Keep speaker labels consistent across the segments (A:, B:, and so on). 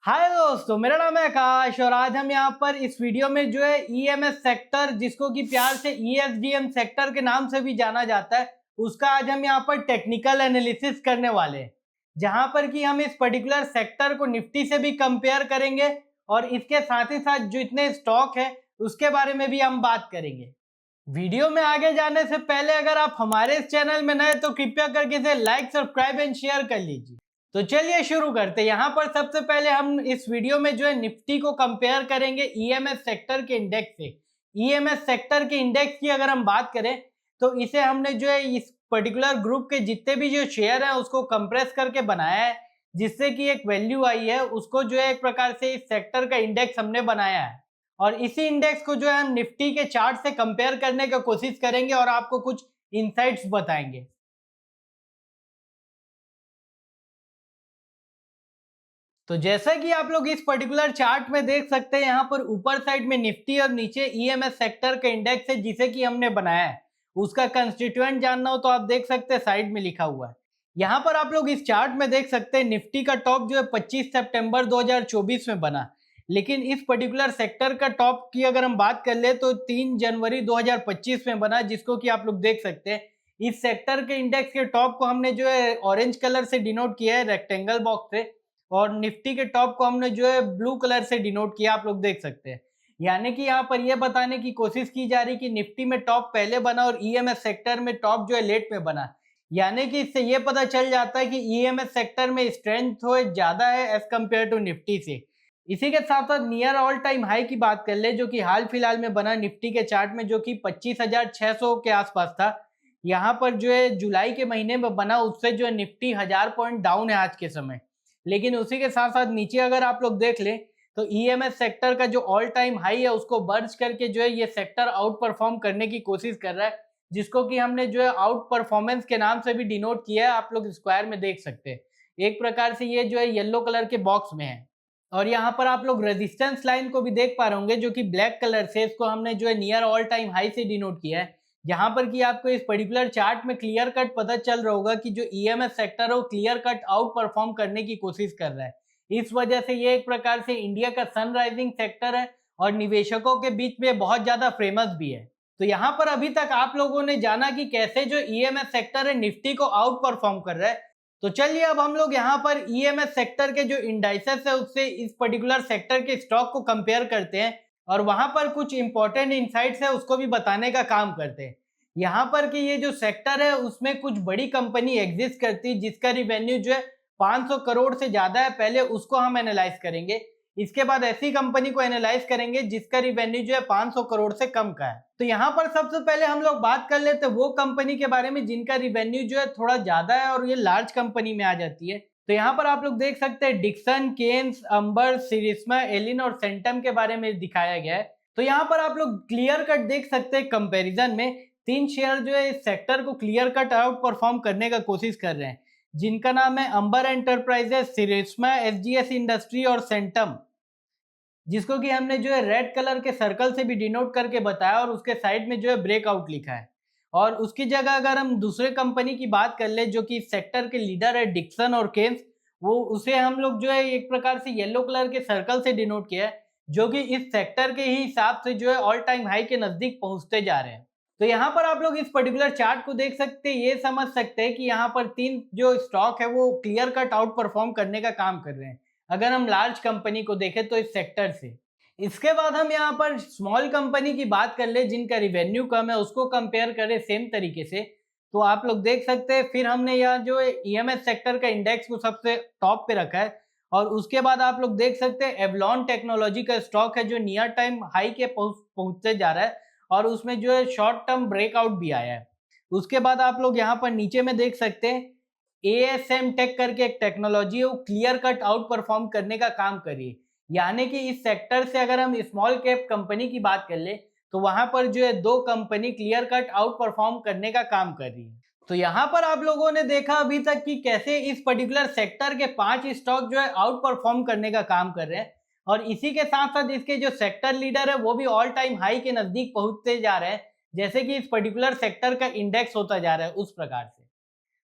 A: हाय दोस्तों, मेरा नाम है आकाश और आज हम यहाँ पर इस वीडियो में जो है ईएमएस सेक्टर, जिसको कि प्यार से ईएसडीएम सेक्टर के नाम से भी जाना जाता है, उसका आज हम यहाँ पर टेक्निकल एनालिसिस करने वाले हैं। जहाँ पर कि हम इस पर्टिकुलर सेक्टर को निफ्टी से भी कंपेयर करेंगे और इसके साथ ही साथ जो इतने स्टॉक है उसके बारे में भी हम बात करेंगे। वीडियो में आगे जाने से पहले अगर आप हमारे इस चैनल में नए तो कृपया करके इसे लाइक, सब्सक्राइब एंड शेयर कर लीजिए। तो चलिए शुरू करते हैं। यहाँ पर सबसे पहले हम इस वीडियो में जो है निफ्टी को कंपेयर करेंगे ईएमएस सेक्टर के इंडेक्स से। ईएमएस सेक्टर के इंडेक्स की अगर हम बात करें तो इसे हमने जो है इस पर्टिकुलर ग्रुप के जितने भी जो शेयर है उसको कंप्रेस करके बनाया है, जिससे कि एक वैल्यू आई है, उसको जो है एक प्रकार से इस सेक्टर का इंडेक्स हमने बनाया है। और इसी इंडेक्स को जो है हम निफ्टी के चार्ट से कंपेयर करने की कोशिश करेंगे और आपको कुछ इनसाइट्स बताएंगे। तो जैसा कि आप लोग इस पर्टिकुलर चार्ट में देख सकते हैं, यहाँ पर ऊपर साइड में निफ्टी और नीचे ईएमएस सेक्टर का इंडेक्स है जिसे कि हमने बनाया है। उसका कंस्टिट्यूएंट जानना हो तो आप देख सकते हैं साइड में लिखा हुआ है। यहाँ पर आप लोग इस चार्ट में देख सकते हैं निफ्टी का टॉप जो है 25 सितंबर 2024 में बना, लेकिन इस पर्टिकुलर सेक्टर का टॉप की अगर हम बात कर ले तो 3 जनवरी 2025 में बना, जिसको कि आप लोग देख सकते हैं। इस सेक्टर के इंडेक्स के टॉप को हमने जो है ऑरेंज कलर से डिनोट किया है रेक्टेंगल बॉक्स से, और निफ्टी के टॉप को हमने जो है ब्लू कलर से डिनोट किया, आप लोग देख सकते हैं। यानी कि यहाँ पर यह बताने की कोशिश की जा रही कि निफ्टी में टॉप पहले बना और ईएमएस सेक्टर में टॉप जो है लेट में बना। यानी कि इससे ये पता चल जाता है कि ईएमएस सेक्टर में स्ट्रेंथ जो ज्यादा है एज कम्पेयर टू निफ्टी से। इसी के साथ साथ नियर ऑल टाइम हाई की बात कर ले, जो कि हाल फिलहाल में बना निफ्टी के चार्ट में, जो कि 25,600 के आसपास था। यहाँ पर जो है जुलाई के महीने में बना, उससे जो है निफ्टी 1000 पॉइंट डाउन है आज के समय। लेकिन उसी के साथ साथ नीचे अगर आप लोग देख लें तो ईएमएस सेक्टर का जो ऑल टाइम हाई है उसको बर्ज करके जो है ये सेक्टर आउट परफॉर्म करने की कोशिश कर रहा है, जिसको कि हमने जो है आउट परफॉर्मेंस के नाम से भी डिनोट किया है। आप लोग स्क्वायर में देख सकते हैं, एक प्रकार से ये जो है येलो कलर के बॉक्स में है। और यहाँ पर आप लोग रेजिस्टेंस लाइन को भी देख पा रहे होंगे, जो कि ब्लैक कलर से, इसको हमने जो है नियर ऑल टाइम हाई से डिनोट किया है। यहाँ पर कि आपको इस पर्टिकुलर चार्ट में क्लियर कट पता चल रहा होगा कि जो ईएमएस सेक्टर है वो क्लियर कट आउट परफॉर्म करने की कोशिश कर रहा है। इस वजह से ये एक प्रकार से इंडिया का सनराइजिंग सेक्टर है और निवेशकों के बीच में बहुत ज्यादा फेमस भी है। तो यहाँ पर अभी तक आप लोगों ने जाना कि कैसे जो ईएमएस सेक्टर है निफ्टी को आउट परफॉर्म कर रहा है। तो चलिए अब हम लोग यहाँ पर ईएमएस सेक्टर के जो इंडाइसेस है उससे इस पर्टिकुलर सेक्टर के स्टॉक को कंपेयर करते हैं और वहां पर कुछ इंपॉर्टेंट इनसाइट्स है उसको भी बताने का काम करते हैं। यहाँ पर कि ये जो सेक्टर है उसमें कुछ बड़ी कंपनी एग्जिस्ट करती है जिसका रिवेन्यू जो है 500 करोड़ से ज्यादा है, पहले उसको हम एनालाइज करेंगे। इसके बाद ऐसी कंपनी को एनालाइज करेंगे जिसका रिवेन्यू जो है 500 करोड़ से कम का है। तो यहाँ पर सबसे पहले हम लोग बात कर लेते हैं वो कंपनी के बारे में जिनका रिवेन्यू जो है थोड़ा ज्यादा है और ये लार्ज कंपनी में आ जाती है। तो यहाँ पर आप लोग देख सकते हैं डिक्सन, केन्स, अंबर, सिरिस्मा, एलिन और सेंटम के बारे में दिखाया गया है। तो यहाँ पर आप लोग क्लियर कट देख सकते हैं, कंपेरिजन में 3 शेयर जो है इस सेक्टर को क्लियर कट आउट परफॉर्म करने का कोशिश कर रहे हैं, जिनका नाम है अंबर एंटरप्राइजेस, सिरिस्मा, एसजीएस इंडस्ट्री और सेंटम, जिसको कि हमने जो है रेड कलर के सर्कल से भी डिनोट करके बताया और उसके साइड में जो है ब्रेकआउट लिखा है। और उसकी जगह अगर हम दूसरे कंपनी की बात कर ले जो कि इस सेक्टर के लीडर है डिक्सन और केन्स, वो उसे हम लोग जो है एक प्रकार से येलो कलर के सर्कल से डिनोट किया है, जो कि इस सेक्टर के ही हिसाब से जो है ऑल टाइम हाई के नजदीक पहुंचते जा रहे हैं। तो यहाँ पर आप लोग इस पर्टिकुलर चार्ट को देख सकते हैं, ये समझ सकते हैं कि यहाँ पर 3 जो स्टॉक है वो क्लियर कट आउट परफॉर्म करने का काम कर रहे हैं अगर हम लार्ज कंपनी को देखें तो इस सेक्टर से। इसके बाद हम यहाँ पर स्मॉल कंपनी की बात कर ले जिनका रिवेन्यू कम है, उसको कंपेयर करें सेम तरीके से, तो आप लोग देख सकते हैं। फिर हमने यहाँ जो ईएमएस सेक्टर का इंडेक्स को सबसे टॉप पे रखा है और उसके बाद आप लोग देख सकते हैं एवलॉन टेक्नोलॉजी का स्टॉक है जो नियर टाइम हाई के पहुंचते जा रहा है और उसमें जो है शॉर्ट टर्म ब्रेकआउट भी आया है। उसके बाद आप लोग यहाँ पर नीचे में देख सकते हैं एएसएम टेक करके एक टेक्नोलॉजी है, वो क्लियर कट आउट परफॉर्म करने का काम करिए। यानी कि इस सेक्टर से अगर हम स्मॉल कैप कंपनी की बात कर ले तो वहां पर जो है 2 company clear cut out perform करने का काम कर रही है। तो यहाँ पर आप लोगों ने देखा अभी तक कि कैसे इस पर्टिकुलर सेक्टर के 5 स्टॉक जो है आउट परफॉर्म करने का काम कर रहे हैं और इसी के साथ साथ इसके जो सेक्टर लीडर है वो भी ऑल टाइम हाई के नजदीक पहुंचते जा रहे हैं, जैसे कि इस पर्टिकुलर सेक्टर का इंडेक्स होता जा रहा है उस प्रकार से।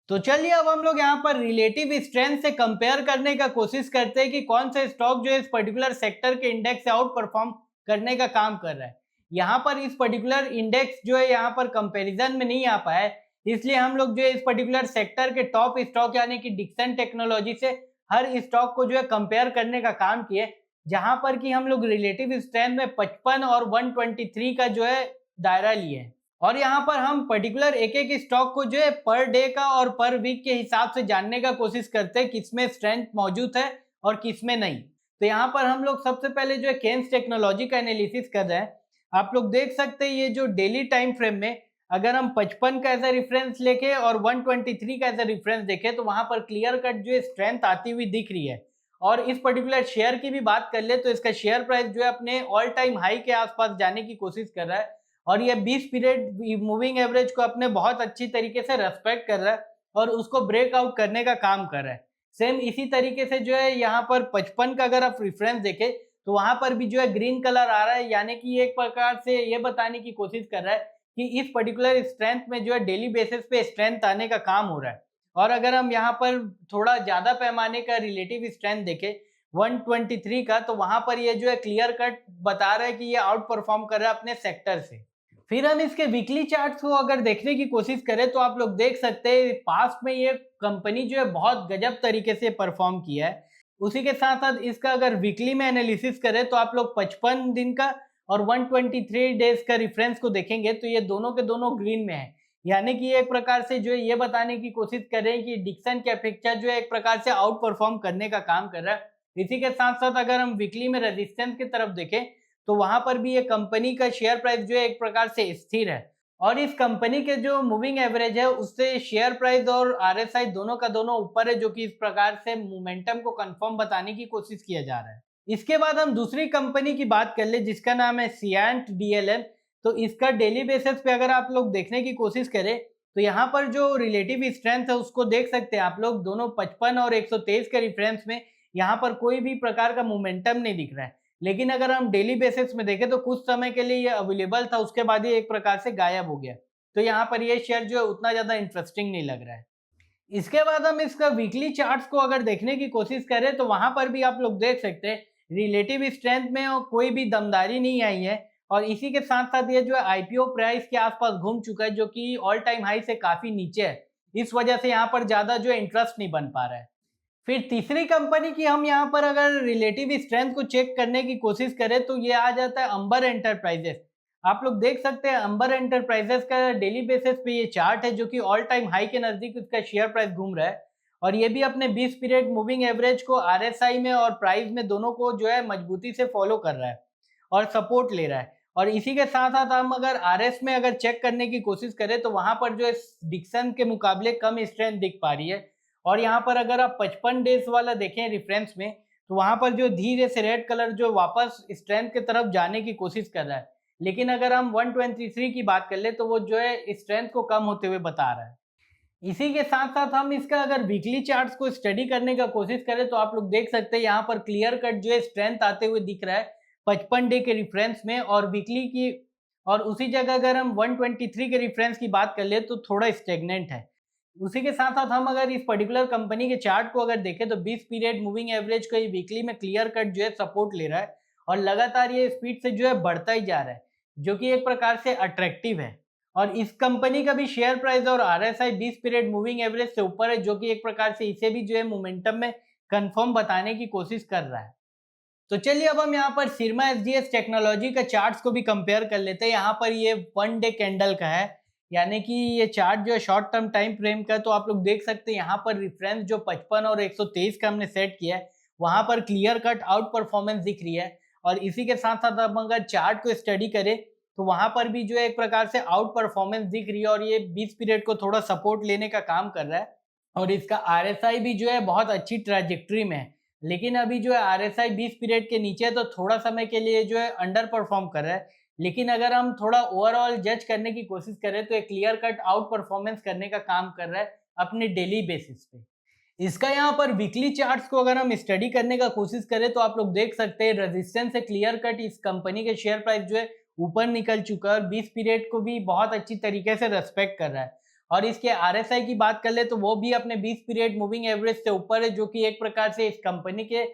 A: तो चलिए अब हम लोग यहाँ पर रिलेटिव स्ट्रेंथ से कंपेयर करने का कोशिश करते हैं कि कौन सा स्टॉक जो है इस पर्टिकुलर सेक्टर के इंडेक्स से आउट परफॉर्म करने का काम कर रहा है। यहाँ पर इस पर्टिकुलर इंडेक्स जो है यहाँ पर कंपैरिजन में नहीं आ पाया है, इसलिए हम लोग जो है इस पर्टिकुलर सेक्टर के टॉप स्टॉक यानी कि डिक्सन टेक्नोलॉजी से हर स्टॉक को जो है कंपेयर करने का काम किए, जहां पर कि हम लोग रिलेटिव स्ट्रेंथ में 55 और 123 का जो है दायरा लिए हैं। और यहाँ पर हम पर्टिकुलर एक एक स्टॉक को जो है पर डे का और पर वीक के हिसाब से जानने का कोशिश करते हैं किसमें स्ट्रेंथ मौजूद है और किसमें नहीं। तो यहाँ पर हम लोग सबसे पहले जो है केन्स टेक्नोलॉजी का एनालिसिस कर रहे हैं। आप लोग देख सकते हैं ये जो डेली टाइम फ्रेम में अगर हम 55 का एज ए रेफरेंस लेके और 123 का एज ए रेफरेंस देखें तो वहां पर क्लियर कट जो है स्ट्रेंथ आती हुई दिख रही है। और इस पर्टिकुलर शेयर की भी बात कर ले तो इसका शेयर प्राइस जो है अपने ऑल टाइम हाई के आसपास जाने की कोशिश कर रहा है और ये 20 पीरियड मूविंग एवरेज को अपने बहुत अच्छी तरीके से रेस्पेक्ट कर रहा है और उसको ब्रेकआउट करने का काम कर रहा है। सेम इसी तरीके से जो है यहाँ पर 55 का अगर आप रेफरेंस देखें तो वहां पर भी जो है ग्रीन कलर आ रहा है, यानी कि एक प्रकार से ये बताने की कोशिश कर रहा है कि इस पर्टिकुलर स्ट्रेंथ में जो है डेली बेसिस पे स्ट्रेंथ आने का काम हो रहा है। और अगर हम यहाँ पर थोड़ा ज्यादा पैमाने का रिलेटिव स्ट्रेंथ देखें 123 का, तो वहां पर ये जो है क्लियर कट बता रहा है कि ये आउट परफॉर्म कर रहा है अपने सेक्टर से। फिर हम इसके वीकली चार्ट्स को अगर देखने की कोशिश करें तो आप लोग देख सकते हैं पास्ट में ये कंपनी जो है बहुत गजब तरीके से परफॉर्म किया है। उसी के साथ साथ इसका अगर वीकली में एनालिसिस करें तो आप लोग 55 दिन का और 123 डेज का रेफरेंस को देखेंगे तो ये दोनों के दोनों ग्रीन में है, यानी कि एक प्रकार से जो है ये बताने की कोशिश कर रहे हैं कि डिक्सन की अपेक्षा जो है एक प्रकार से आउट परफॉर्म करने का काम कर रहा है। इसी के साथ साथ अगर हम वीकली में रेजिस्टेंस की तरफ देखें तो वहां पर भी ये कंपनी का शेयर प्राइस जो है एक प्रकार से स्थिर है और इस कंपनी के जो मूविंग एवरेज है उससे शेयर प्राइस और आरएसआई दोनों का दोनों ऊपर है, जो कि इस प्रकार से मोमेंटम को कंफर्म बताने की कोशिश किया जा रहा है। इसके बाद हम दूसरी कंपनी की बात कर ले जिसका नाम है सिएंट डीएलएम। तो इसका डेली बेसिस पे अगर आप लोग देखने की कोशिश करें तो यहाँ पर जो रिलेटिव स्ट्रेंथ है उसको देख सकते हैं आप लोग, दोनों 55 और 123 के रेफरेंस में यहाँ पर कोई भी प्रकार का मोमेंटम नहीं दिख रहा है। लेकिन अगर हम डेली बेसिस में देखें तो कुछ समय के लिए ये अवेलेबल था, उसके बाद ये एक प्रकार से गायब हो गया। तो यहाँ पर ये शेयर जो है उतना ज्यादा इंटरेस्टिंग नहीं लग रहा है। इसके बाद हम इसका वीकली चार्ट्स को अगर देखने की कोशिश करें तो वहां पर भी आप लोग देख सकते हैं रिलेटिव स्ट्रेंथ में कोई भी दमदारी नहीं आई है और इसी के साथ साथ ये जो है आईपीओ प्राइस के आसपास घूम चुका है, जो कि ऑल टाइम हाई से काफी नीचे है। इस वजह से यहाँ पर ज्यादा जो है इंटरेस्ट नहीं बन पा रहा है। फिर तीसरी कंपनी की हम यहाँ पर अगर रिलेटिव स्ट्रेंथ को चेक करने की कोशिश करें तो ये आ जाता है अंबर एंटरप्राइजेस। आप लोग देख सकते हैं अंबर एंटरप्राइजेस का डेली बेसिस पे ये चार्ट है, जो कि ऑल टाइम हाई के नजदीक इसका शेयर प्राइस घूम रहा है और ये भी अपने 20 पीरियड मूविंग एवरेज को आरएसआई में और प्राइस में दोनों को जो है मजबूती से फॉलो कर रहा है और सपोर्ट ले रहा है। और इसी के साथ साथ हम अगर आरएस में अगर चेक करने की कोशिश करें तो वहां पर जो है डिक्सन के मुकाबले कम स्ट्रेंथ दिख पा रही है। और यहाँ पर अगर आप 55 डेज वाला देखें रेफरेंस में तो वहां पर जो धीरे से रेड कलर जो वापस स्ट्रेंथ की तरफ जाने की कोशिश कर रहा है। लेकिन अगर हम 123 की बात कर ले तो वो जो है स्ट्रेंथ को कम होते हुए बता रहा है। इसी के साथ साथ हम इसका अगर वीकली चार्ट्स को स्टडी करने का कोशिश करें तो आप लोग देख सकते हैं यहाँ पर क्लियर कट जो है स्ट्रेंथ आते हुए दिख रहा है 55 डे के रेफरेंस में और वीकली की। और उसी जगह अगर हम 123 के रेफरेंस की बात कर ले तो थोड़ा स्टेगनेंट है। उसी के साथ साथ हम अगर इस पर्टिकुलर कंपनी के चार्ट को अगर देखें तो 20 पीरियड मूविंग एवरेज को वीकली में क्लियर कट जो है सपोर्ट ले रहा है और लगातार ये स्पीड से जो है बढ़ता ही जा रहा है, जो कि एक प्रकार से अट्रैक्टिव है। और इस कंपनी का भी शेयर प्राइस और आरएसआई 20 पीरियड मूविंग एवरेज से ऊपर है, जो कि एक प्रकार से इसे भी जो है मोमेंटम में कंफर्म बताने की कोशिश कर रहा है। तो चलिए अब हम यहाँ पर सिरमा एसडीएस टेक्नोलॉजी का चार्ट्स को भी कंपेयर कर लेते हैं। यहाँ पर ये 1 डे कैंडल का है, यानी कि ये चार्ट जो है शॉर्ट टर्म टाइम फ्रेम का है। तो आप लोग देख सकते हैं यहाँ पर रेफरेंस जो 55 और 123 का हमने सेट किया है वहां पर क्लियर कट आउट परफॉर्मेंस दिख रही है। और इसी के साथ साथ अब अगर चार्ट को स्टडी करें तो वहां पर भी जो है एक प्रकार से आउट परफॉर्मेंस दिख रही है और ये 20 पीरियड को थोड़ा सपोर्ट लेने का काम कर रहा है। और इसका आरएसआई भी जो है बहुत अच्छी ट्रैजेक्टरी में है, लेकिन अभी जो है आरएसआई 20 पीरियड के नीचे है तो थोड़ा समय के लिए जो है अंडर परफॉर्म कर रहा है। लेकिन अगर हम थोड़ा ओवरऑल जज करने की कोशिश करें तो एक क्लियर कट आउट परफॉर्मेंस करने का काम कर रहा है अपने डेली बेसिस पे। इसका यहाँ पर वीकली चार्ट्स को अगर हम स्टडी करने का कोशिश करें तो आप लोग देख सकते हैं रेजिस्टेंस से क्लियर कट इस कंपनी के शेयर प्राइस जो है ऊपर निकल चुका है और 20 पीरियड को भी बहुत अच्छी तरीके से रेस्पेक्ट कर रहा है। और इसके आरएसआई की बात कर ले तो वो भी अपने 20 पीरियड मूविंग एवरेज से ऊपर है, जो कि एक प्रकार से इस कंपनी के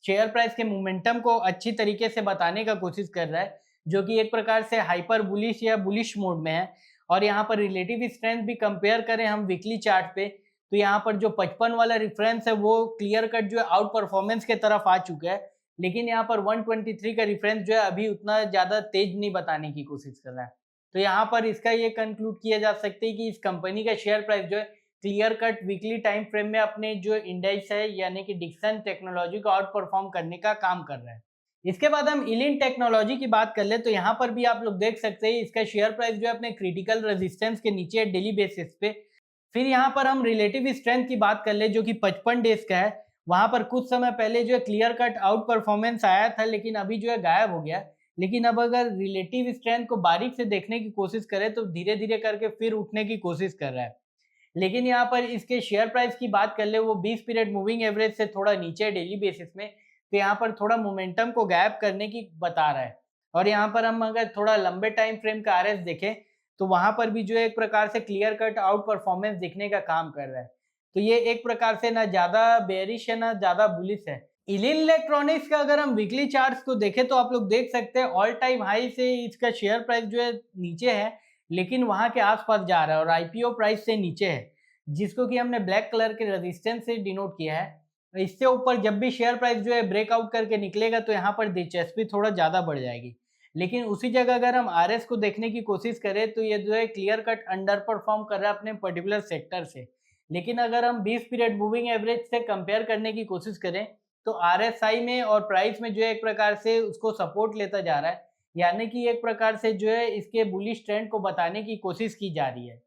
A: शेयर प्राइस के मोमेंटम को अच्छी तरीके से बताने का कोशिश कर रहा है, जो कि एक प्रकार से हाइपर बुलिश या बुलिश मोड में है। और यहाँ पर रिलेटिव स्ट्रेंथ भी कंपेयर करें हम वीकली चार्ट पे, तो यहाँ पर जो 55 वाला रेफरेंस है वो क्लियर कट जो है आउट परफॉर्मेंस के तरफ आ चुका है, लेकिन यहाँ पर 123 का रेफरेंस जो है अभी उतना ज़्यादा तेज नहीं बताने की कोशिश कर रहा है। तो यहाँ पर इसका ये कंक्लूड किया जा सकता है कि इस कंपनी का शेयर प्राइस जो है clear cut weekly time frame में अपने जो इंडेक्स है यानी कि डिक्सन टेक्नोलॉजी को आउट परफॉर्म करने का काम कर रहा है। इसके बाद हम इलिन टेक्नोलॉजी की बात कर ले तो यहाँ पर भी आप लोग देख सकते हैं इसका शेयर प्राइस जो है अपने क्रिटिकल रेजिस्टेंस के नीचे है डेली बेसिस पे। फिर यहाँ पर हम रिलेटिव स्ट्रेंथ की बात कर ले जो कि 55 डेज का है, वहां पर कुछ समय पहले जो है क्लियर कट आउट परफॉर्मेंस आया था, लेकिन अभी जो है गायब हो गया। लेकिन अब अगर रिलेटिव स्ट्रेंथ को बारीक से देखने की कोशिश करें तो धीरे धीरे करके फिर उठने की कोशिश कर रहा है। लेकिन यहाँ पर इसके शेयर प्राइस की बात कर ले वो 20 पीरियड मूविंग एवरेज से थोड़ा नीचे है डेली बेसिस में, तो यहाँ पर थोड़ा मोमेंटम को गायब करने की बता रहा है। और यहाँ पर हम अगर थोड़ा लंबे टाइम फ्रेम का आरएस देखें तो वहां पर भी जो एक प्रकार से क्लियर कट आउट परफॉर्मेंस दिखने का काम कर रहा है। तो ये एक प्रकार से ना ज्यादा बेयरिश है ना ज्यादा बुलिश है। इलिन इलेक्ट्रॉनिक्स का अगर हम वीकली चार्ट्स को देखें तो आप लोग देख सकते हैं ऑल टाइम हाई से इसका शेयर प्राइस जो है नीचे है, लेकिन वहां के आसपास जा रहा है और आईपीओ प्राइस से नीचे है, जिसको कि हमने ब्लैक कलर के रेजिस्टेंस से डिनोट किया है। इससे ऊपर जब भी शेयर प्राइस जो है ब्रेकआउट करके निकलेगा तो यहाँ पर दिलचस्पी थोड़ा ज्यादा बढ़ जाएगी। लेकिन उसी जगह अगर हम आरएस को देखने की कोशिश करें तो ये जो है क्लियर कट अंडर परफॉर्म कर रहा है अपने पर्टिकुलर सेक्टर से। लेकिन अगर हम 20 पीरियड मूविंग एवरेज से कंपेयर करने की कोशिश करें तो आरएसआई में और प्राइस में जो है एक प्रकार से उसको सपोर्ट लेता जा रहा है, यानी कि एक प्रकार से जो है इसके बुलिश ट्रेंड को बताने की कोशिश की जा रही है।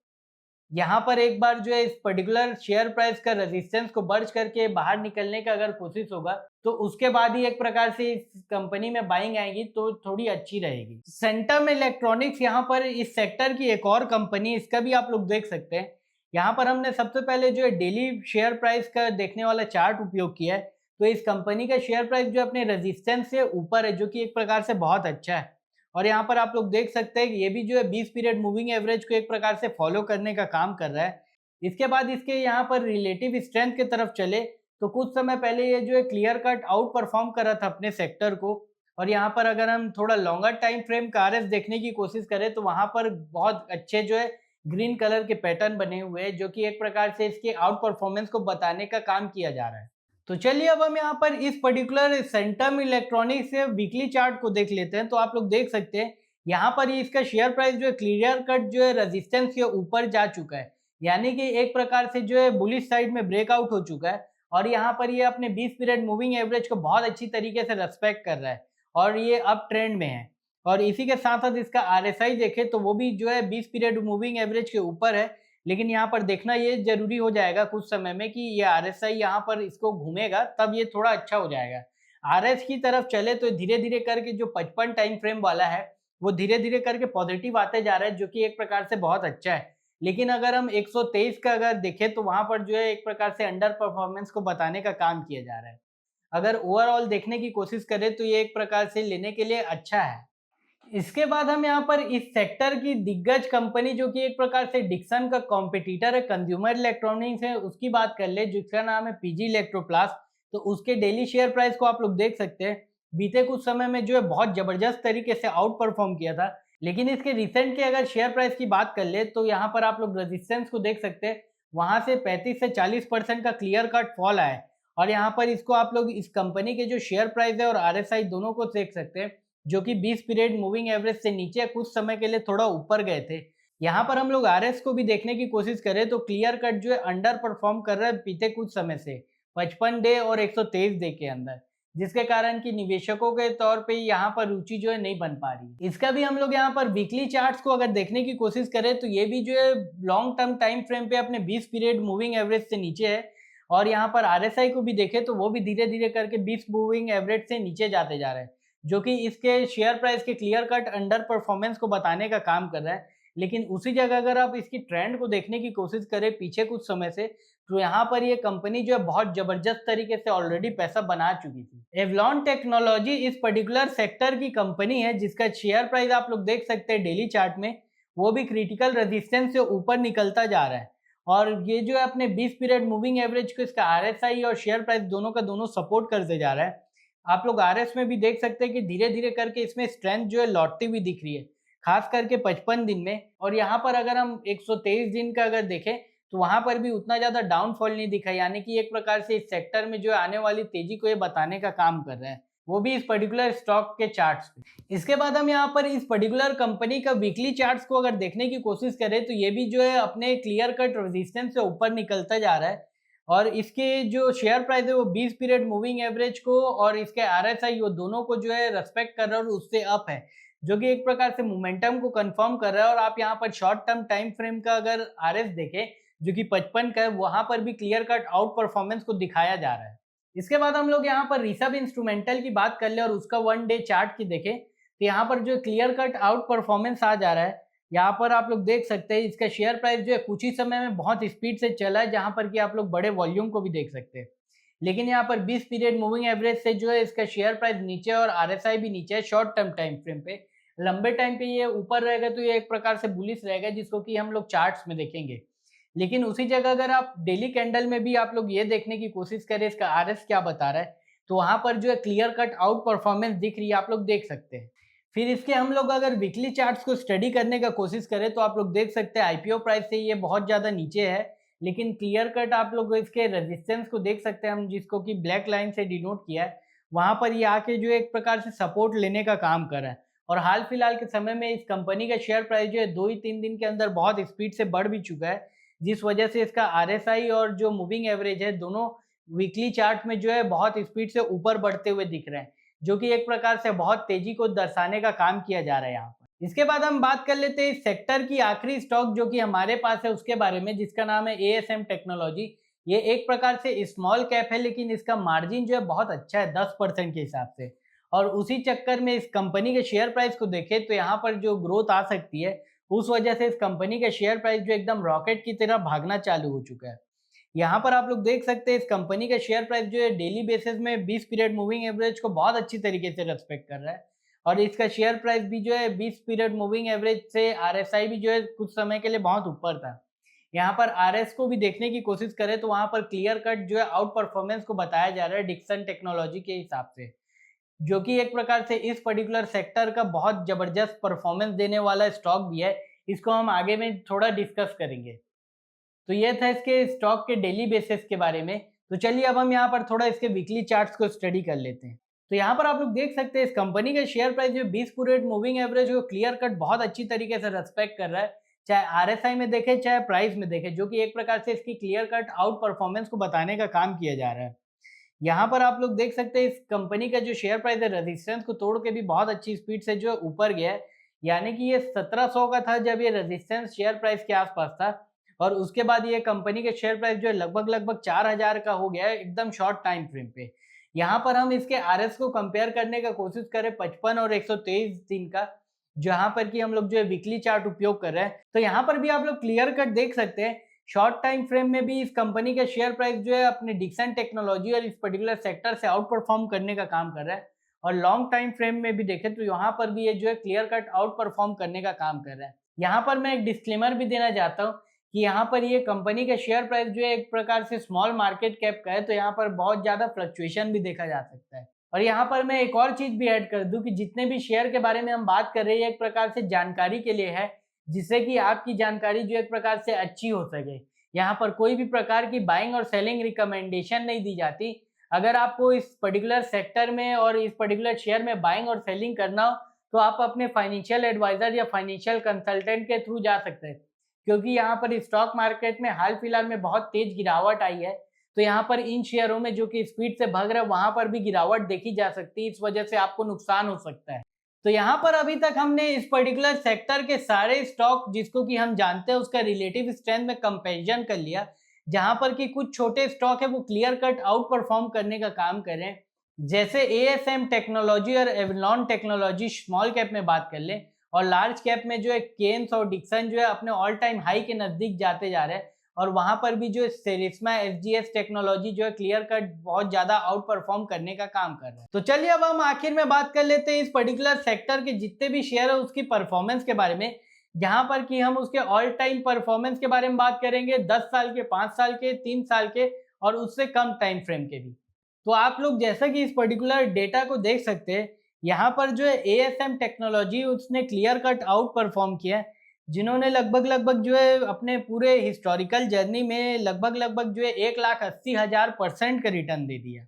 A: यहाँ पर एक बार जो है इस पर्टिकुलर शेयर प्राइस का रेजिस्टेंस को बर्ज करके बाहर निकलने का अगर कोशिश होगा तो उसके बाद ही एक प्रकार से इस कंपनी में बाइंग आएगी तो थोड़ी अच्छी रहेगी। सेंटम इलेक्ट्रॉनिक्स यहाँ पर इस सेक्टर की एक और कंपनी, इसका भी आप लोग देख सकते हैं। यहाँ पर हमने सबसे पहले जो है डेली शेयर प्राइस का देखने वाला चार्ट उपयोग किया है, तो इस कंपनी का शेयर प्राइस जो अपने रेजिस्टेंस से ऊपर है, जो कि एक प्रकार से बहुत अच्छा है। और यहाँ पर आप लोग देख सकते हैं कि ये भी जो है 20 पीरियड मूविंग एवरेज को एक प्रकार से फॉलो करने का काम कर रहा है। इसके बाद इसके यहाँ पर रिलेटिव स्ट्रेंथ की तरफ चले तो कुछ समय पहले ये जो है क्लियर कट आउट परफॉर्म कर रहा था अपने सेक्टर को। और यहाँ पर अगर हम थोड़ा लॉन्गर टाइम फ्रेम का आरएस देखने की कोशिश करें तो वहां पर बहुत अच्छे जो है ग्रीन कलर के पैटर्न बने हुए हैं, जो कि एक प्रकार से इसके आउट परफॉर्मेंस को बताने का काम किया जा रहा है। तो चलिए अब हम यहाँ पर इस पर्टिकुलर सेंटम इलेक्ट्रॉनिक्स से वीकली चार्ट को देख लेते हैं। तो आप लोग देख सकते हैं यहाँ पर ये इसका शेयर प्राइस जो है क्लियर कट जो है रेजिस्टेंस के ऊपर जा चुका है, यानी कि एक प्रकार से जो है बुलिश साइड में ब्रेकआउट हो चुका है। और यहाँ पर ये अपने 20 पीरियड मूविंग एवरेज को बहुत अच्छी तरीके से रेस्पेक्ट कर रहा है और ये अप ट्रेंड में है। और इसी के साथ साथ इसका आरएसआई देखें तो वो भी जो है 20 पीरियड मूविंग एवरेज के ऊपर है। लेकिन यहाँ पर देखना ये जरूरी हो जाएगा कुछ समय में कि ये आरएसआई यहाँ पर इसको घूमेगा तब ये थोड़ा अच्छा हो जाएगा। आरएस की तरफ चले तो धीरे धीरे करके जो 55 टाइम फ्रेम वाला है वो धीरे धीरे करके पॉजिटिव आते जा रहा है, जो कि एक प्रकार से बहुत अच्छा है। लेकिन अगर हम 123 का अगर देखें तो वहां पर जो है एक प्रकार से अंडर परफॉर्मेंस को बताने का काम किया जा रहा है। अगर ओवरऑल देखने की कोशिश करें तो ये एक प्रकार से लेने के लिए अच्छा है। इसके बाद हम यहाँ पर इस सेक्टर की दिग्गज कंपनी जो कि एक प्रकार से डिक्सन का कॉम्पिटिटर है कंज्यूमर इलेक्ट्रॉनिक्स है, उसकी बात कर ले जिसका नाम है पीजी इलेक्ट्रोप्लास्ट। तो उसके डेली शेयर प्राइस को आप लोग देख सकते हैं बीते कुछ समय में जो है बहुत जबरदस्त तरीके से आउट परफॉर्म किया था। लेकिन इसके रिसेंट के अगर शेयर प्राइस की बात कर ले तो यहाँ पर आप लोग रेजिस्टेंस को देख सकते हैं, वहां से 35 से 40% का क्लियर कट फॉल आया है। और यहाँ पर इसको आप लोग इस कंपनी के जो शेयर प्राइस है और आरएसआई दोनों को देख सकते हैं, जो कि 20 पीरियड मूविंग एवरेज से नीचे कुछ समय के लिए थोड़ा ऊपर गए थे। यहाँ पर हम लोग आरएस को भी देखने की कोशिश करें तो क्लियर कट जो है अंडर परफॉर्म कर रहा है बीते कुछ समय से 55 डे और 123 डे के अंदर, जिसके कारण कि निवेशकों के तौर पे यहाँ पर रुचि जो है नहीं बन पा रही। इसका भी हम लोग यहाँ पर वीकली चार्ट्स को अगर देखने की कोशिश करें तो ये भी जो है लॉन्ग टर्म टाइम फ्रेम पे अपने 20 पीरियड मूविंग एवरेज से नीचे है। और यहाँ पर आरएसआई को भी देखें तो वो भी धीरे धीरे करके 20 मूविंग एवरेज से नीचे जाते जा रहे हैं, जो कि इसके शेयर प्राइस के क्लियर कट अंडर परफॉर्मेंस को बताने का काम कर रहा है। लेकिन उसी जगह अगर आप इसकी ट्रेंड को देखने की कोशिश करें पीछे कुछ समय से तो यहाँ पर ये कंपनी जो है बहुत जबरदस्त तरीके से ऑलरेडी पैसा बना चुकी थी। एवलॉन टेक्नोलॉजी इस पर्टिकुलर सेक्टर की कंपनी है जिसका शेयर प्राइस आप लोग देख सकते हैं डेली चार्ट में वो भी क्रिटिकल रेजिस्टेंस से ऊपर निकलता जा रहा है। और ये जो है अपने 20 पीरियड मूविंग एवरेज को इसका आरएसआई और शेयर प्राइस दोनों का दोनों सपोर्ट करते जा रहा है। आप लोग आरएस में भी देख सकते हैं कि धीरे धीरे करके इसमें स्ट्रेंथ जो है लौटती हुई दिख रही है, खास करके 55 दिन में। और यहाँ पर अगर हम 123 दिन का अगर देखें तो वहां पर भी उतना ज्यादा डाउनफॉल नहीं दिखा, यानी कि एक प्रकार से इस सेक्टर में जो आने वाली तेजी को ये बताने का काम कर रहा है, वो भी इस पर्टिकुलर स्टॉक के चार्ट्स पे। इसके बाद हम यहाँ पर इस पर्टिकुलर कंपनी का वीकली चार्ट्स को अगर देखने की कोशिश करें तो ये भी जो है अपने क्लियर कट रेजिस्टेंस से ऊपर निकलता जा रहा है। और इसके जो शेयर प्राइस है वो 20 पीरियड मूविंग एवरेज को और इसके आरएसआई वो दोनों को जो है रेस्पेक्ट कर रहा है और उससे अप है, जो कि एक प्रकार से मोमेंटम को कंफर्म कर रहा है। और आप यहाँ पर शॉर्ट टर्म टाइम फ्रेम का अगर आरएस देखें जो कि 55 का है, वहां पर भी क्लियर कट आउट परफॉर्मेंस को दिखाया जा रहा है। इसके बाद हम लोग यहाँ पर रिसर्व इंस्ट्रूमेंटल की बात कर ले और उसका 1 डे चार्ट की देखें तो यहाँ पर जो क्लियर कट आउट परफॉर्मेंस आ जा रहा है। यहाँ पर आप लोग देख सकते हैं इसका शेयर प्राइस जो है कुछ ही समय में बहुत स्पीड से चला है, जहां पर कि आप लोग बड़े वॉल्यूम को भी देख सकते हैं। लेकिन यहाँ पर 20 पीरियड मूविंग एवरेज से जो है इसका शेयर प्राइस नीचे और आरएसआई भी नीचे है शॉर्ट टर्म टाइम फ्रेम पे। लंबे टाइम पे ये ऊपर रहेगा तो ये एक प्रकार से बुलिश रहेगा, जिसको कि हम लोग चार्ट्स में देखेंगे। लेकिन उसी जगह अगर आप डेली कैंडल में भी आप लोग ये देखने की कोशिश करें इसका आरएस क्या बता रहा है, तो वहां पर जो है क्लियर कट आउट परफॉर्मेंस दिख रही है, आप लोग देख सकते हैं। फिर इसके हम लोग अगर वीकली चार्ट्स को स्टडी करने का कोशिश करें तो आप लोग देख सकते हैं आईपीओ प्राइस से ये बहुत ज़्यादा नीचे है, लेकिन क्लियर कट आप लोग इसके रेजिस्टेंस को देख सकते हैं हम, जिसको कि ब्लैक लाइन से डिनोट किया है। वहां पर ये आके जो एक प्रकार से सपोर्ट लेने का काम कर रहा है। और हाल फिलहाल के समय में इस कंपनी का शेयर प्राइस जो है 2 ही 3 दिन के अंदर बहुत स्पीड से बढ़ भी चुका है, जिस वजह से इसका आरएसआई और जो मूविंग एवरेज है दोनों वीकली चार्ट में जो है बहुत स्पीड से ऊपर बढ़ते हुए दिख रहे हैं, जो कि एक प्रकार से बहुत तेजी को दर्शाने का काम किया जा रहा है यहाँ पर। इसके बाद हम बात कर लेते हैं इस सेक्टर की आखिरी स्टॉक जो कि हमारे पास है उसके बारे में, जिसका नाम है एएसएम टेक्नोलॉजी। ये एक प्रकार से स्मॉल कैप है, लेकिन इसका मार्जिन जो है बहुत अच्छा है 10% के हिसाब से। और उसी चक्कर में इस कंपनी के शेयर प्राइस को देखें तो यहाँ पर जो ग्रोथ आ सकती है, उस वजह से इस कंपनी का शेयर प्राइस जो एकदम रॉकेट की तरह भागना चालू हो चुका है। यहाँ पर आप लोग देख सकते हैं इस कंपनी का शेयर प्राइस जो है डेली बेसिस में 20 पीरियड मूविंग एवरेज को बहुत अच्छी तरीके से रेस्पेक्ट कर रहा है। और इसका शेयर प्राइस भी जो है 20 पीरियड मूविंग एवरेज से आरएसआई भी जो है कुछ समय के लिए बहुत ऊपर था। यहाँ पर आरएस को भी देखने की कोशिश करें तो वहां पर क्लियर कट जो है आउट परफॉर्मेंस को बताया जा रहा है डिक्सन टेक्नोलॉजी के हिसाब से, जो कि एक प्रकार से इस पर्टिकुलर सेक्टर का बहुत जबरदस्त परफॉर्मेंस देने वाला स्टॉक भी है। इसको हम आगे में थोड़ा डिस्कस करेंगे। तो ये था इसके स्टॉक के डेली बेसिस के बारे में। तो चलिए अब हम यहाँ पर थोड़ा इसके वीकली चार्ट्स को स्टडी कर लेते हैं। तो यहाँ पर आप लोग देख सकते हैं इस कंपनी का शेयर प्राइस जो 20 पीरियड मूविंग एवरेज को क्लियर कट बहुत अच्छी तरीके से रेस्पेक्ट कर रहा है, चाहे आरएसआई में देखें चाहे प्राइस में देखें, जो कि एक प्रकार से इसकी क्लियर कट आउट परफॉर्मेंस को बताने का काम किया जा रहा है। यहाँ पर आप लोग देख सकते हैं इस कंपनी का जो शेयर प्राइस है रेजिस्टेंस को तोड़ के भी बहुत अच्छी स्पीड से जो ऊपर गया है, यानी कि ये 1700 का था जब ये रेजिस्टेंस शेयर प्राइस के आसपास था। और उसके बाद ये कंपनी के शेयर प्राइस जो है लगभग 4000 का हो गया है एकदम शॉर्ट टाइम फ्रेम पे। यहाँ पर हम इसके आरएस को कंपेयर करने का कोशिश करें 55 और 123 दिन का, जहां पर कि हम लोग जो है वीकली चार्ट उपयोग कर रहे हैं, तो यहाँ पर भी आप लोग क्लियर कट देख सकते हैं शॉर्ट टाइम फ्रेम में भी इस कंपनी का शेयर प्राइस जो है अपने डिक्सन टेक्नोलॉजी और इस पर्टिकुलर सेक्टर से आउट परफॉर्म करने का काम कर रहा है। और लॉन्ग टाइम फ्रेम में भी देखें तो यहाँ पर भी ये जो है क्लियर कट आउट परफॉर्म करने का काम कर रहा है। यहाँ पर मैं एक डिस्क्लेमर भी देना चाहता हूँ कि यहाँ पर ये कंपनी का शेयर प्राइस जो है एक प्रकार से स्मॉल मार्केट कैप का है, तो यहाँ पर बहुत ज्यादा फ्लक्चुएशन भी देखा जा सकता है। और यहाँ पर मैं एक और चीज भी ऐड कर दूं कि जितने भी शेयर के बारे में हम बात कर रहे हैं एक प्रकार से जानकारी के लिए है, जिससे कि आपकी जानकारी जो एक प्रकार से अच्छी हो सके। यहाँ पर कोई भी प्रकार की बाइंग और सेलिंग रिकमेंडेशन नहीं दी जाती। अगर आपको इस पर्टिकुलर सेक्टर में और इस पर्टिकुलर शेयर में बाइंग और सेलिंग करना हो तो आप अपने फाइनेंशियल एडवाइजर या फाइनेंशियल कंसल्टेंट के थ्रू जा सकते हैं, क्योंकि यहाँ पर स्टॉक मार्केट में हाल फिलहाल में बहुत तेज गिरावट आई है। तो यहाँ पर इन शेयरों में जो कि स्पीड से भाग रहे हैं वहां पर भी गिरावट देखी जा सकती है, इस वजह से आपको नुकसान हो सकता है। तो यहाँ पर अभी तक हमने इस पर्टिकुलर सेक्टर के सारे स्टॉक जिसको कि हम जानते हैं उसका रिलेटिव स्ट्रेंथ में कंपैरिजन कर लिया, जहां पर कि कुछ छोटे स्टॉक है वो क्लियर कट आउट परफॉर्म करने का काम कर रहे हैं, जैसे एएसएम टेक्नोलॉजी और एवलॉन टेक्नोलॉजी स्मॉल कैप में बात कर लें, और लार्ज कैप में जो है केन्स और डिक्सन जो है अपने ऑल टाइम हाई के नजदीक जाते जा रहे हैं। और वहां पर भी जो सेरिस्मा एसजीएस टेक्नोलॉजी जो है क्लियर कट बहुत ज्यादा आउट परफॉर्म करने का काम कर रहा है। तो चलिए अब हम आखिर में बात कर लेते हैं इस पर्टिकुलर सेक्टर के जितने भी शेयर है उसकी परफॉर्मेंस के बारे में, जहां पर कि हम उसके ऑल टाइम परफॉर्मेंस के बारे में बात करेंगे, 10 साल के, 5 साल के, 3 साल के और उससे कम टाइम फ्रेम के भी। तो आप लोग जैसा कि इस पर्टिकुलर डेटा को देख सकते हैं, यहाँ पर जो है एएसएम टेक्नोलॉजी उसने क्लियर कट आउट परफॉर्म किया है, जिन्होंने लगभग जो है अपने पूरे हिस्टोरिकल जर्नी में लगभग जो है 1,80,000% का रिटर्न दे दिया।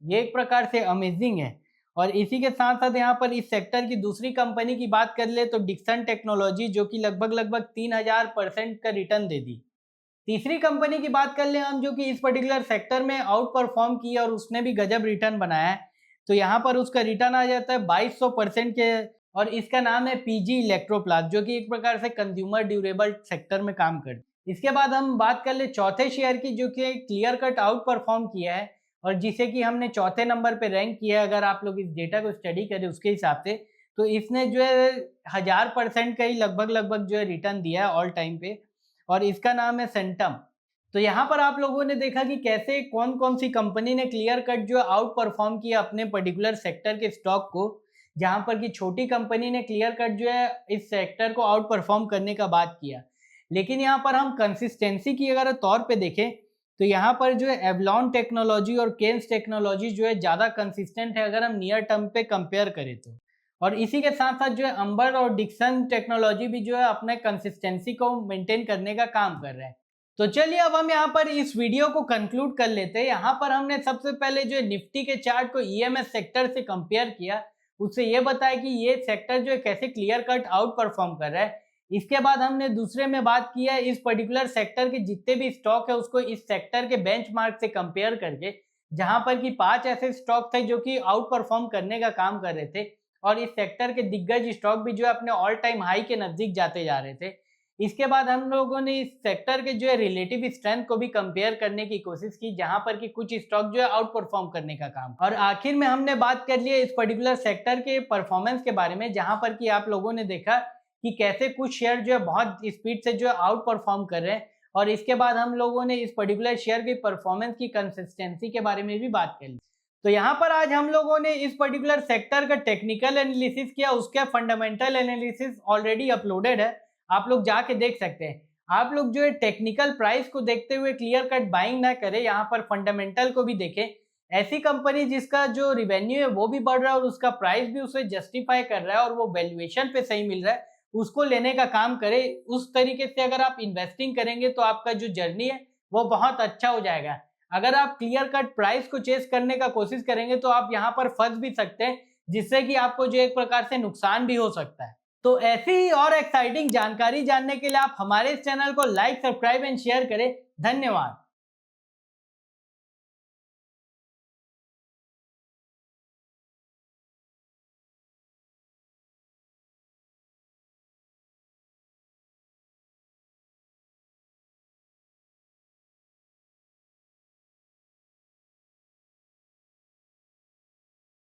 A: ये एक प्रकार से अमेजिंग है। और इसी के साथ-साथ यहाँ पर इस सेक्टर की दूसरी कंपनी की बात कर ले तो डिक्सन टेक्नोलॉजी, जो कि लगभग 3000% का रिटर्न दे दी। तीसरी कंपनी की बात कर ले हम, जो कि इस पर्टिकुलर सेक्टर में आउट परफॉर्म की और उसने भी गजब रिटर्न बनाया है। तो यहाँ पर उसका रिटर्न आ जाता है 2200% के, और इसका नाम है पीजी इलेक्ट्रोप्लास्ट, जो कि एक प्रकार से कंज्यूमर ड्यूरेबल सेक्टर में काम करती है। इसके बाद हम बात कर ले चौथे शेयर की, जो कि क्लियर कट आउट परफॉर्म किया है और जिसे कि हमने चौथे नंबर पे रैंक किया है। अगर आप लोग इस डेटा को स्टडी करें उसके हिसाब से, तो इसने जो है 1000% का ही लगभग जो है रिटर्न दिया है ऑल टाइम पे, और इसका नाम है सेंटम। तो यहाँ पर आप लोगों ने देखा कि कैसे कौन-कौन सी कंपनी ने क्लियर कट जो आउट परफॉर्म किया अपने पर्टिकुलर सेक्टर के स्टॉक को, जहाँ पर कि छोटी कंपनी ने क्लियर कट जो है इस सेक्टर को आउट परफॉर्म करने का बात किया। लेकिन यहाँ पर हम कंसिस्टेंसी की अगर तौर पे देखें, तो यहाँ पर जो है एवलॉन टेक्नोलॉजी और केन्स टेक्नोलॉजी जो है ज़्यादा कंसिस्टेंट है अगर हम नियर टर्म पे कंपेयर करें तो। और इसी के साथ-साथ जो है अंबर और डिक्सन टेक्नोलॉजी भी जो है अपने कंसिस्टेंसी को मेंटेन करने का काम कर रहे हैं। तो चलिए अब हम यहाँ पर इस वीडियो को कंक्लूड कर लेते हैं। यहाँ पर हमने सबसे पहले जो है निफ्टी के चार्ट को ईएमएस सेक्टर से कंपेयर किया, उससे ये बताया कि ये सेक्टर जो है कैसे क्लियर कट आउट परफॉर्म कर रहा है। इसके बाद हमने दूसरे में बात किया है इस पर्टिकुलर सेक्टर के जितने भी स्टॉक है उसको इस सेक्टर के बेंचमार्क से कंपेयर करके, जहां पर कि 5 ऐसे स्टॉक थे जो कि आउट परफॉर्म करने का काम कर रहे थे, और इस सेक्टर के दिग्गज स्टॉक भी जो है अपने ऑल टाइम हाई के नजदीक जाते जा रहे थे। इसके बाद हम लोगों ने इस सेक्टर के जो है रिलेटिव स्ट्रेंथ को भी कंपेयर करने की कोशिश की, जहां पर कि कुछ स्टॉक जो है आउट परफॉर्म करने का काम, और आखिर में हमने बात कर ली इस पर्टिकुलर सेक्टर के परफॉर्मेंस के बारे में, जहां पर कि आप लोगों ने देखा कि कैसे कुछ शेयर जो है बहुत स्पीड से जो है आउट परफॉर्म कर रहे हैं। और इसके बाद हम लोगों ने इस पर्टिकुलर शेयर की परफॉर्मेंस की कंसिस्टेंसी के बारे में भी बात कर ली। तो यहाँ पर आज हम लोगों ने इस पर्टिकुलर सेक्टर का टेक्निकल एनालिसिस किया, उसका फंडामेंटल एनालिसिस ऑलरेडी अपलोडेड है, आप लोग जाके देख सकते हैं। आप लोग जो है टेक्निकल प्राइस को देखते हुए क्लियर कट बाइंग ना करें, यहाँ पर फंडामेंटल को भी देखें। ऐसी कंपनी जिसका जो रिवेन्यू है वो भी बढ़ रहा है और उसका प्राइस भी उसे जस्टिफाई कर रहा है और वो वैल्यूएशन पे सही मिल रहा है, उसको लेने का काम करें। उस तरीके से अगर आप इन्वेस्टिंग करेंगे तो आपका जो जर्नी है वो बहुत अच्छा हो जाएगा। अगर आप क्लियर कट प्राइस को चेस करने का कोशिश करेंगे तो आप यहाँ पर फंस भी सकते हैं, जिससे कि आपको जो एक प्रकार से नुकसान भी हो सकता है। तो ऐसी ही और एक्साइटिंग जानकारी जानने के लिए आप हमारे इस चैनल को लाइक, सब्सक्राइब एंड शेयर करें। धन्यवाद।